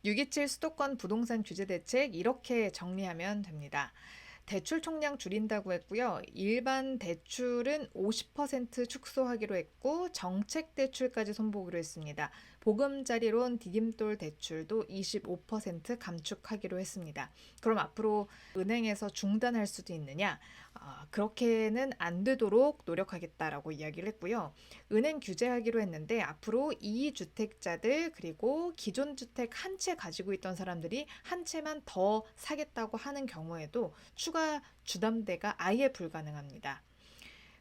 6.27 수도권 부동산 규제 대책 이렇게 정리하면 됩니다. 대출 총량 줄인다고 했고요. 일반 대출은 50% 축소하기로 했고 정책 대출까지 손보기로 했습니다. 보금자리론 디딤돌 대출도 25% 감축하기로 했습니다. 그럼 앞으로 은행에서 중단할 수도 있느냐? 그렇게는 안 되도록 노력하겠다라고 이야기를 했고요. 은행 규제하기로 했는데 앞으로 2주택자들 그리고 기존 주택 한 채 가지고 있던 사람들이 한 채만 더 사겠다고 하는 경우에도 추가 주담대가 아예 불가능합니다.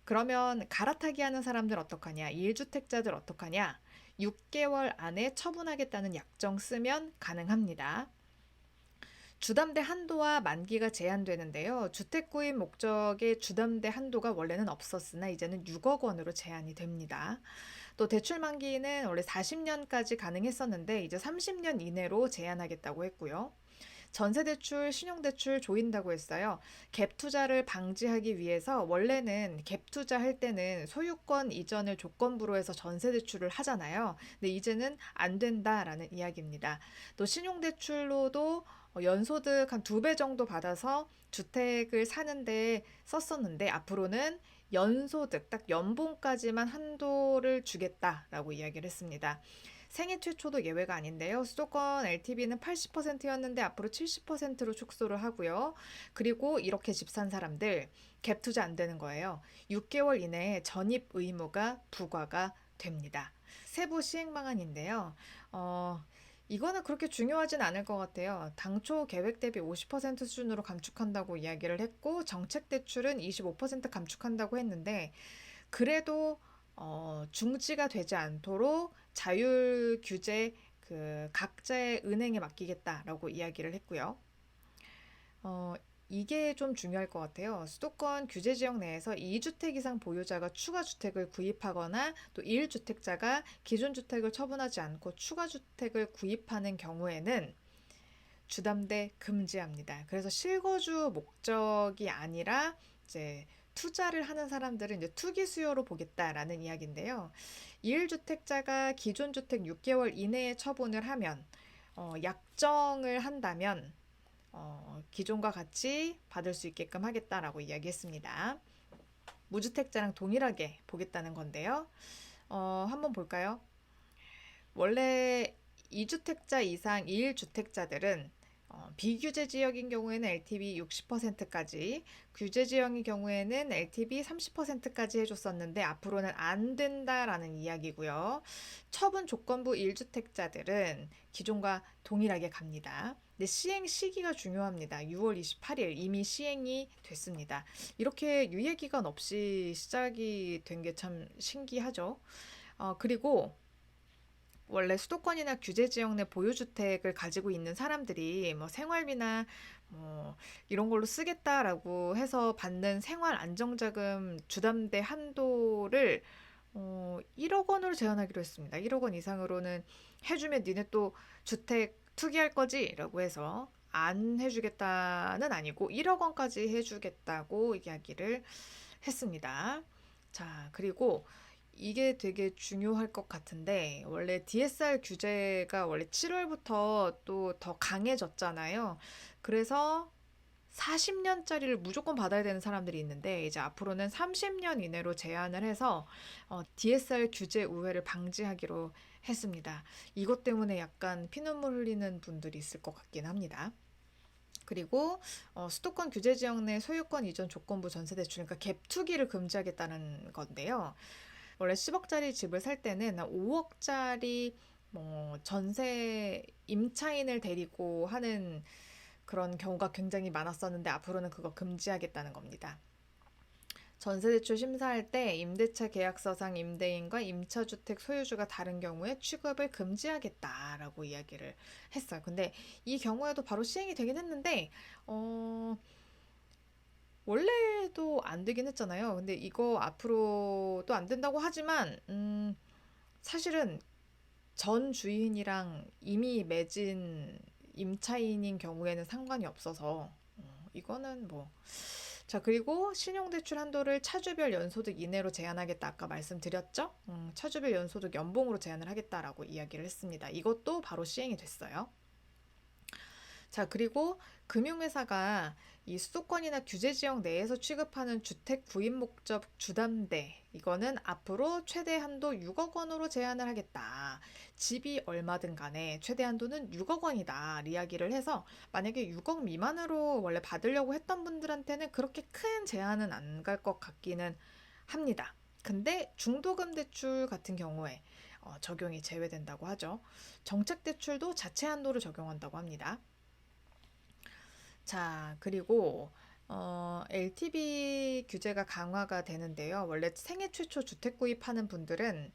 그러면 갈아타기 하는 사람들 어떡하냐? 1주택자들 어떡하냐? 6개월 안에 처분하겠다는 약정 쓰면 가능합니다. 주담대 한도와 만기가 제한되는데요. 주택 구입 목적의 주담대 한도가 원래는 없었으나 이제는 6억 원으로 제한이 됩니다. 또 대출 만기는 원래 40년까지 가능했었는데 이제 30년 이내로 제한하겠다고 했고요. 전세대출, 신용대출 조인다고 했어요. 갭 투자를 방지하기 위해서 원래는 갭 투자할 때는 소유권 이전을 조건부로 해서 전세대출을 하잖아요. 근데 이제는 안 된다라는 이야기입니다. 또 신용대출로도 연소득 한 2배 정도 받아서 주택을 사는데 썼었는데 앞으로는 연소득 딱 연봉까지만 한도를 주겠다라고 이야기를 했습니다. 생애 최초도 예외가 아닌데요. 수도권 LTV는 80%였는데 앞으로 70%로 축소를 하고요. 그리고 이렇게 집 산 사람들 갭 투자 안 되는 거예요. 6개월 이내에 전입 의무가 부과가 됩니다. 세부 시행 방안인데요. 이거는 그렇게 중요하진 않을 것 같아요. 당초 계획 대비 50% 수준으로 감축한다고 이야기를 했고 정책 대출은 25% 감축한다고 했는데 그래도 중지가 되지 않도록 자율 규제 각자의 은행에 맡기겠다라고 이야기를 했고요. 어, 이게 좀 중요할 것 같아요. 수도권 규제 지역 내에서 2주택 이상 보유자가 추가 주택을 구입하거나 또 1주택자가 기존 주택을 처분하지 않고 추가 주택을 구입하는 경우에는 주담대 금지합니다. 그래서 실거주 목적이 아니라 이제 투자를 하는 사람들은 이제 투기 수요로 보겠다라는 이야기인데요. 1주택자가 기존 주택 6개월 이내에 처분을 하면 약정을 한다면 기존과 같이 받을 수 있게끔 하겠다라고 이야기했습니다. 무주택자랑 동일하게 보겠다는 건데요. 한번 볼까요? 원래 2주택자 이상 1주택자들은 비규제 지역인 경우에는 LTV 60%까지, 규제 지역인 경우에는 LTV 30%까지 해줬었는데 앞으로는 안 된다라는 이야기고요. 처분 조건부 1주택자들은 기존과 동일하게 갑니다. 근데 시행 시기가 중요합니다. 6월 28일 이미 시행이 됐습니다. 이렇게 유예기간 없이 시작이 된 게 참 신기하죠. 그리고 원래 수도권이나 규제 지역 내 보유주택을 가지고 있는 사람들이 뭐 생활비나 뭐 이런 걸로 쓰겠다라고 해서 받는 생활 안정자금 주담대 한도를 1억 원으로 제한하기로 했습니다. 1억 원 이상으로는 해주면 니네 또 주택 투기할 거지? 라고 해서 안 해주겠다는 아니고 1억 원까지 해주겠다고 이야기를 했습니다. 자, 그리고 이게 되게 중요할 것 같은데 원래 DSR 규제가 원래 7월부터 또 더 강해졌잖아요. 그래서 40년짜리를 무조건 받아야 되는 사람들이 있는데 이제 앞으로는 30년 이내로 제한을 해서 DSR 규제 우회를 방지하기로 했습니다. 이것 때문에 약간 피눈물 흘리는 분들이 있을 것 같긴 합니다. 그리고 수도권 규제 지역 내 소유권 이전 조건부 전세대출, 그러니까 갭 투기를 금지하겠다는 건데요. 원래 10억짜리 집을 살 때는 5억짜리 뭐 전세 임차인을 데리고 하는 그런 경우가 굉장히 많았었는데 앞으로는 그거 금지하겠다는 겁니다. 전세대출 심사할 때 임대차 계약서상 임대인과 임차주택 소유주가 다른 경우에 취급을 금지하겠다라고 이야기를 했어요. 근데 이 경우에도 바로 시행이 되긴 했는데 원래도 안 되긴 했잖아요. 근데 이거 앞으로 또 안 된다고 하지만 사실은 전 주인이랑 이미 맺은 임차인인 경우에는 상관이 없어서 이거는 뭐. 자, 그리고 신용대출 한도를 차주별 연소득 이내로 제한하겠다. 아까 말씀드렸죠? 차주별 연소득 연봉으로 제한을 하겠다라고 이야기를 했습니다. 이것도 바로 시행이 됐어요. 자, 그리고 금융회사가 이 수도권이나 규제지역 내에서 취급하는 주택 구입 목적 주담대, 이거는 앞으로 최대 한도 6억 원으로 제한을 하겠다. 집이 얼마든 간에 최대 한도는 6억 원이다. 이야기를 해서 만약에 6억 미만으로 원래 받으려고 했던 분들한테는 그렇게 큰 제한은 안 갈 것 같기는 합니다. 근데 중도금 대출 같은 경우에 적용이 제외된다고 하죠. 정책 대출도 자체 한도를 적용한다고 합니다. 자, 그리고 LTV 규제가 강화가 되는데요. 원래 생애 최초 주택 구입하는 분들은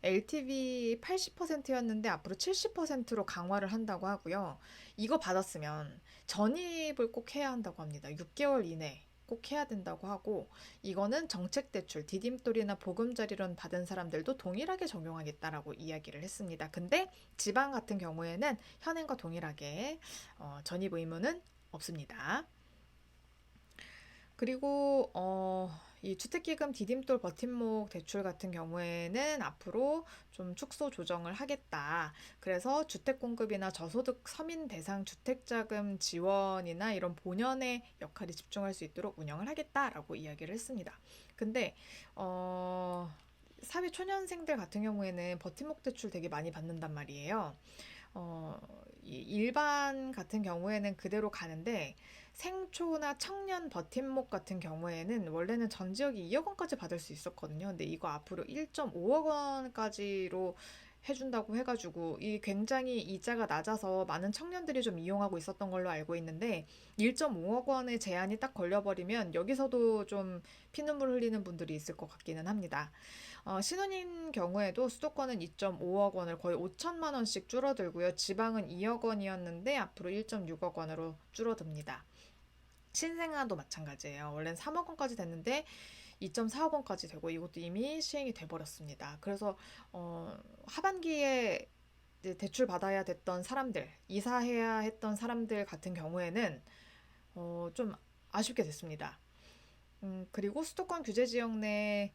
LTV 80%였는데 앞으로 70%로 강화를 한다고 하고요. 이거 받았으면 전입을 꼭 해야 한다고 합니다. 6개월 이내 꼭 해야 된다고 하고, 이거는 정책 대출, 디딤돌이나 보금자리론 받은 사람들도 동일하게 적용하겠다라고 이야기를 했습니다. 근데 지방 같은 경우에는 현행과 동일하게 전입 의무는 없습니다. 그리고 이 주택기금 디딤돌 버팀목 대출 같은 경우에는 앞으로 좀 축소 조정을 하겠다. 그래서 주택공급이나 저소득 서민 대상 주택자금 지원이나 이런 본연의 역할에 집중할 수 있도록 운영을 하겠다라고 이야기를 했습니다. 근데 사회 초년생들 같은 경우에는 버팀목 대출 되게 많이 받는단 말이에요. 일반 같은 경우에는 그대로 가는데 생초나 청년 버팀목 같은 경우에는 원래는 전 지역이 2억 원까지 받을 수 있었거든요. 근데 이거 앞으로 1.5억 원까지로 해준다고 해가지고 이 굉장히 이자가 낮아서 많은 청년들이 좀 이용하고 있었던 걸로 알고 있는데 1.5억 원의 제한이 딱 걸려버리면 여기서도 좀 피눈물 흘리는 분들이 있을 것 같기는 합니다. 신혼인 경우에도 수도권은 2.5억 원을 거의 5천만 원씩 줄어들고요. 지방은 2억 원이었는데 앞으로 1.6억 원으로 줄어듭니다. 신생아도 마찬가지예요. 원래는 3억 원까지 됐는데 2.4억 원까지 되고 이것도 이미 시행이 돼버렸습니다. 그래서 하반기에 이제 대출 받아야 됐던 사람들, 이사해야 했던 사람들 같은 경우에는 좀 아쉽게 됐습니다. 그리고 수도권 규제 지역 내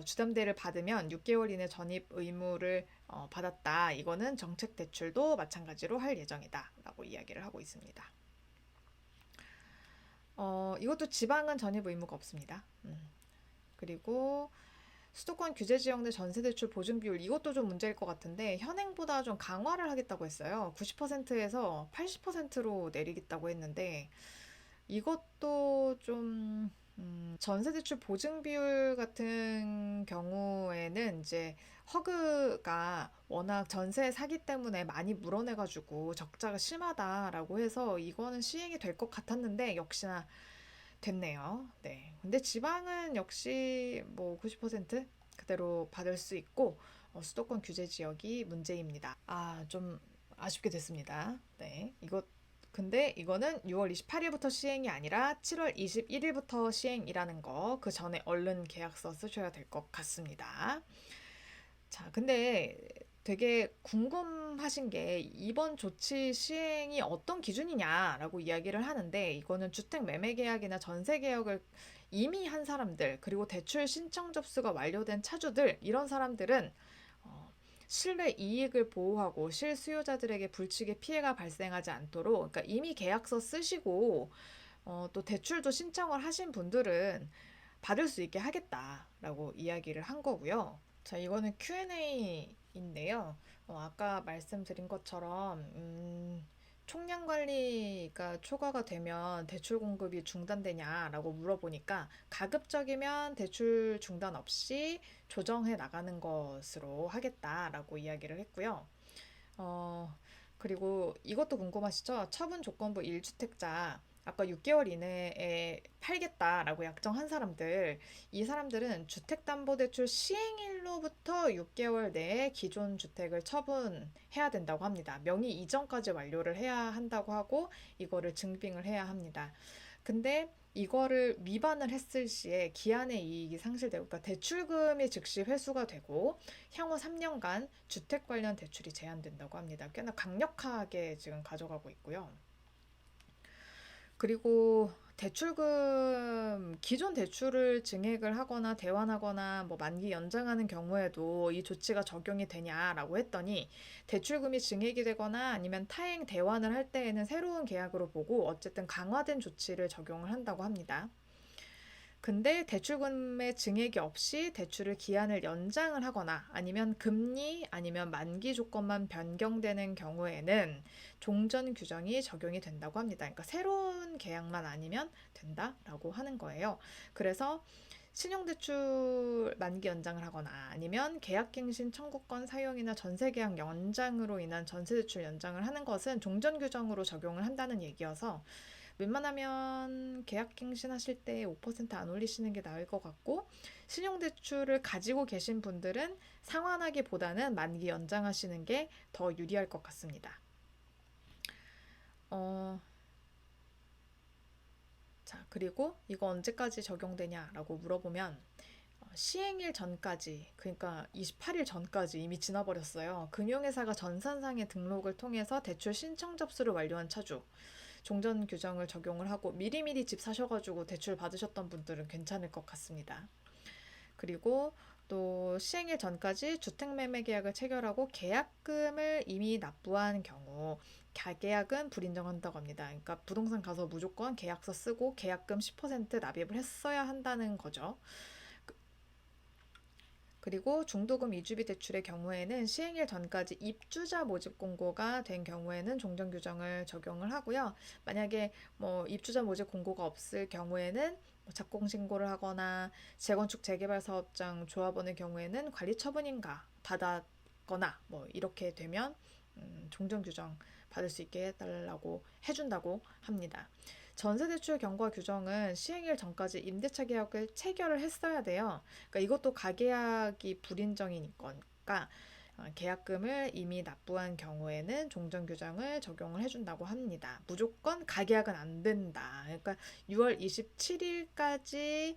주담대를 받으면 6개월 이내 전입 의무를 받았다. 이거는 정책 대출도 마찬가지로 할 예정이다. 라고 이야기를 하고 있습니다. 이것도 지방은 전입 의무가 없습니다. 그리고 수도권 규제 지역 내 전세 대출 보증 비율, 이것도 좀 문제일 것 같은데 현행보다 좀 강화를 하겠다고 했어요. 90%에서 80%로 내리겠다고 했는데 이것도 좀 전세 대출 보증 비율 같은 경우에는 이제 허그가 워낙 전세 사기 때문에 많이 물어내가지고 적자가 심하다라고 해서 이거는 시행이 될 것 같았는데 역시나 됐네요. 네. 근데 지방은 역시 뭐 90% 그대로 받을 수 있고 수도권 규제 지역이 문제입니다. 아, 좀 아쉽게 됐습니다. 네. 근데 이거는 6월 28일부터 시행이 아니라 7월 21일부터 시행이라는 거, 그 전에 얼른 계약서 쓰셔야 될 것 같습니다. 자, 근데 되게 궁금하신 게 이번 조치 시행이 어떤 기준이냐라고 이야기를 하는데, 이거는 주택 매매 계약이나 전세 계약을 이미 한 사람들, 그리고 대출 신청 접수가 완료된 차주들, 이런 사람들은 실내 이익을 보호하고 실수요자들에게 불치게 피해가 발생하지 않도록, 그러니까 이미 계약서 쓰시고 또 대출도 신청을 하신 분들은 받을 수 있게 하겠다라고 이야기를 한 거고요. 자, 이거는 Q&A인데요. 아까 말씀드린 것처럼 총량 관리가 초과가 되면 대출 공급이 중단되냐라고 물어보니까 가급적이면 대출 중단 없이 조정해 나가는 것으로 하겠다라고 이야기를 했고요. 그리고 이것도 궁금하시죠? 처분 조건부 1주택자 아까 6개월 이내에 팔겠다라고 약정한 사람들, 이 사람들은 주택담보대출 시행일로부터 6개월 내에 기존 주택을 처분해야 된다고 합니다. 명의 이전까지 완료를 해야 한다고 하고 이거를 증빙을 해야 합니다. 근데 이거를 위반을 했을 시에 기한의 이익이 상실되고, 그러니까 대출금이 즉시 회수가 되고 향후 3년간 주택 관련 대출이 제한된다고 합니다. 꽤나 강력하게 지금 가져가고 있고요. 그리고 대출금, 기존 대출을 증액을 하거나 대환하거나 뭐 만기 연장하는 경우에도 이 조치가 적용이 되냐라고 했더니, 대출금이 증액이 되거나 아니면 타행 대환을 할 때에는 새로운 계약으로 보고 어쨌든 강화된 조치를 적용을 한다고 합니다. 근데 대출금의 증액이 없이 대출을 기한을 연장을 하거나 아니면 금리 아니면 만기 조건만 변경되는 경우에는 종전 규정이 적용이 된다고 합니다. 그러니까 새로운 계약만 아니면 된다라고 하는 거예요. 그래서 신용대출 만기 연장을 하거나 아니면 계약갱신 청구권 사용이나 전세계약 연장으로 인한 전세대출 연장을 하는 것은 종전규정으로 적용을 한다는 얘기여서, 웬만하면 계약갱신하실 때 5%안 올리시는 게 나을 것 같고, 신용대출을 가지고 계신 분들은 상환하기보다는 만기 연장하시는 게 더 유리할 것 같습니다. 자, 그리고 이거 언제까지 적용되냐라고 물어보면, 시행일 전까지, 그러니까 28일 전까지 이미 지나버렸어요. 금융회사가 전산상의 등록을 통해서 대출 신청 접수를 완료한 차주, 종전 규정을 적용을 하고, 미리미리 집 사셔가지고 대출 받으셨던 분들은 괜찮을 것 같습니다. 그리고 또 시행일 전까지 주택매매 계약을 체결하고 계약금을 이미 납부한 경우 가계약은 불인정한다고 합니다. 그러니까 부동산 가서 무조건 계약서 쓰고 계약금 10% 납입을 했어야 한다는 거죠. 그리고 중도금 이주비 대출의 경우에는 시행일 전까지 입주자 모집 공고가 된 경우에는 종전 규정을 적용을 하고요. 만약에 뭐 입주자 모집 공고가 없을 경우에는 뭐 착공 신고를 하거나 재건축 재개발 사업장 조합원의 경우에는 관리 처분인가 받았거나 뭐 이렇게 되면 종전 규정 받을 수 있게 해달라고 해준다고 합니다. 전세대출 경과 규정은 시행일 전까지 임대차 계약을 체결을 했어야 돼요. 그러니까 이것도 가계약이 불인정이니까 계약금을 이미 납부한 경우에는 종전 규정을 적용을 해준다고 합니다. 무조건 가계약은 안 된다. 그러니까 6월 27일까지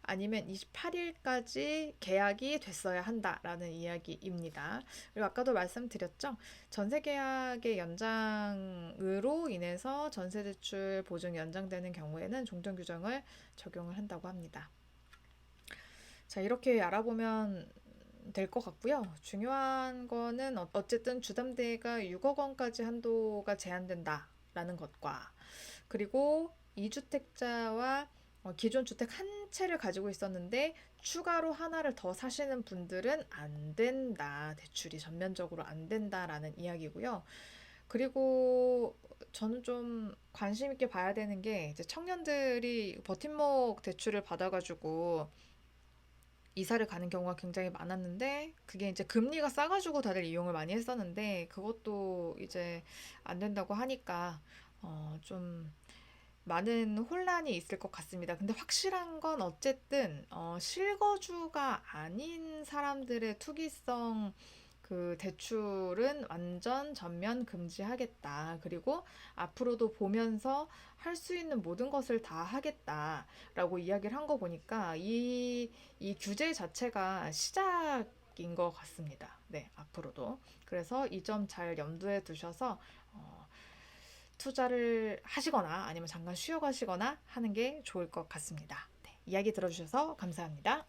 아니면 28일까지 계약이 됐어야 한다라는 이야기입니다. 그리고 아까도 말씀드렸죠. 전세 계약의 연장으로 인해서 전세대출 보증 연장되는 경우에는 종전 규정을 적용을 한다고 합니다. 자, 이렇게 알아보면 될 것 같고요. 중요한 거는 어쨌든 주담대가 6억 원까지 한도가 제한된다라는 것과, 그리고 2주택자와 기존 주택 한 채를 가지고 있었는데 추가로 하나를 더 사시는 분들은 안 된다. 대출이 전면적으로 안 된다라는 이야기고요. 그리고 저는 좀 관심 있게 봐야 되는 게, 이제 청년들이 버팀목 대출을 받아가지고 이사를 가는 경우가 굉장히 많았는데, 그게 이제 금리가 싸가지고 다들 이용을 많이 했었는데 그것도 이제 안 된다고 하니까 좀 많은 혼란이 있을 것 같습니다. 근데 확실한 건 어쨌든 실거주가 아닌 사람들의 투기성 그 대출은 완전 전면 금지하겠다. 그리고 앞으로도 보면서 할 수 있는 모든 것을 다 하겠다라고 이야기를 한 거 보니까 이 규제 자체가 시작인 것 같습니다. 네, 앞으로도. 그래서 이 점 잘 염두에 두셔서 투자를 하시거나 아니면 잠깐 쉬어가시거나 하는 게 좋을 것 같습니다. 네, 이야기 들어주셔서 감사합니다.